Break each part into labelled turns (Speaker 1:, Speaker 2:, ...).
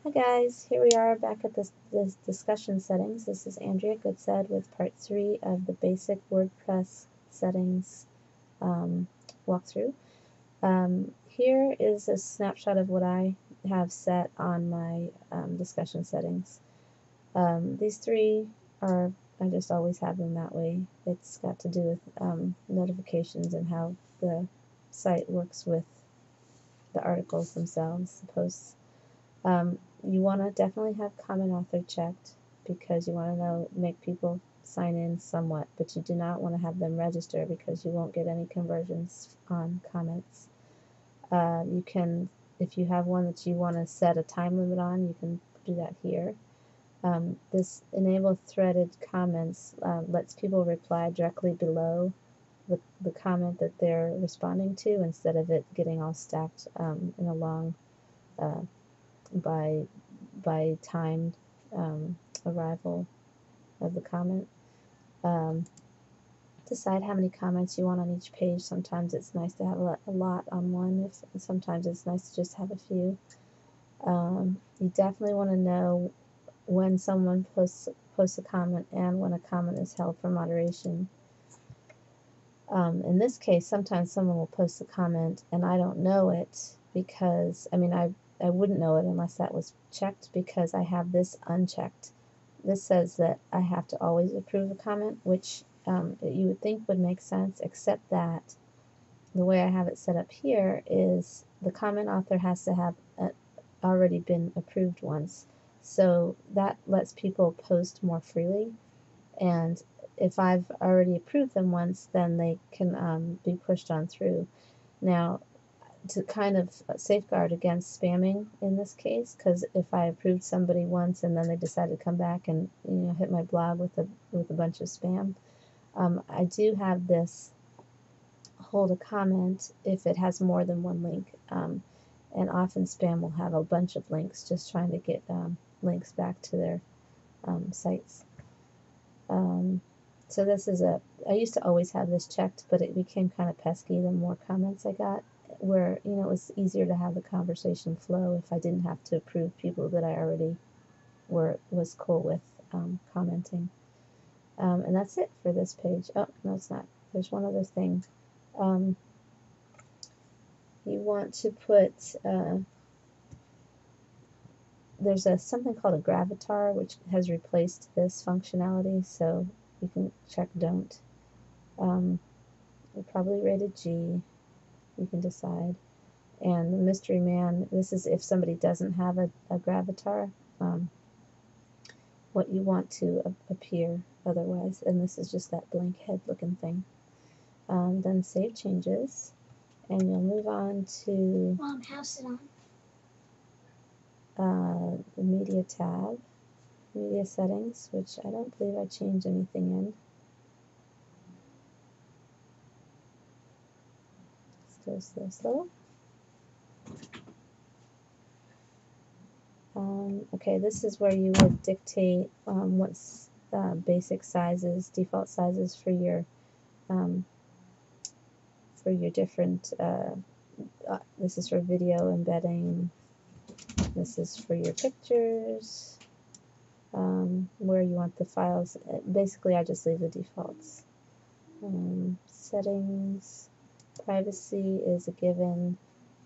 Speaker 1: Hi guys, here we are back at this discussion settings. This is Andrea Goodsaid with part 3 of the basic WordPress settings walkthrough. Here is a snapshot of what I have set on my discussion settings. These three I just always have them that way. It's got to do with notifications and how the site works with the articles themselves, the posts. You want to definitely have comment author checked because you want to make people sign in somewhat, but you do not want to have them register because you won't get any conversions on comments. You can, if you have one that you want to set a time limit on, you can do that here. This enable threaded comments lets people reply directly below the comment that they're responding to instead of it getting all stacked in a long by timed arrival of the comment. Decide how many comments you want on each page. Sometimes it's nice to have a lot on one. Sometimes it's nice to just have a few. You definitely want to know when someone posts a comment and when a comment is held for moderation. In this case, sometimes someone will post a comment and I don't know it because, I wouldn't know it unless that was checked because I have this unchecked. This says that I have to always approve a comment, which you would think would make sense, except that the way I have it set up here is the comment author has to have already been approved once. So that lets people post more freely, and if I've already approved them once, then they can be pushed on through. Now, to kind of safeguard against spamming in this case, because if I approved somebody once and then they decided to come back and hit my blog with a bunch of spam, I do have this hold a comment if it has more than one link, and often spam will have a bunch of links just trying to get links back to their sites. So this is I used to always have this checked, but it became kind of pesky the more comments I got, where it was easier to have the conversation flow if I didn't have to approve people that I already was cool with commenting. And that's it for this page. Oh, no, it's not. There's one other thing. You want to put there's something called a gravatar, which has replaced this functionality, so you can check don't. You're probably rated G. You can decide. And the mystery man, this is if somebody doesn't have a gravatar, what you want to appear otherwise. And this is just that blank head looking thing. Then save changes, and you'll move on to
Speaker 2: Mom, how's it
Speaker 1: the media tab, media settings, which I don't believe I changed anything in. Slow. Okay, this is where you would dictate what's basic sizes, default sizes for your different. This is for video embedding. This is for your pictures. Where you want the files. Basically, I just leave the defaults. Settings. Privacy is a given.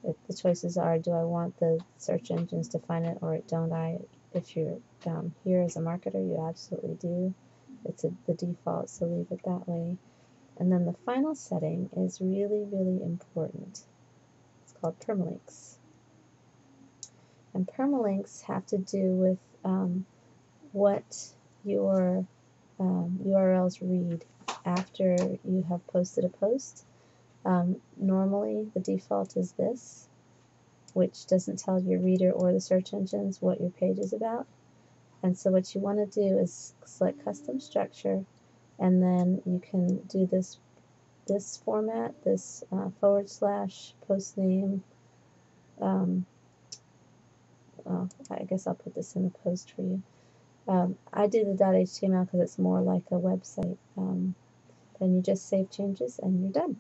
Speaker 1: The choices are, do I want the search engines to find it or don't I? If you're here as a marketer, you absolutely do. It's the default, so leave it that way. And then the final setting is really, really important. It's called permalinks. And permalinks have to do with what your URLs read after you have posted a post. Normally, the default is this, which doesn't tell your reader or the search engines what your page is about. And so what you want to do is select custom structure, and then you can do this format, this / post name. Well, I guess I'll put this in the post for you. I do the .html because it's more like a website. Then you just save changes and you're done.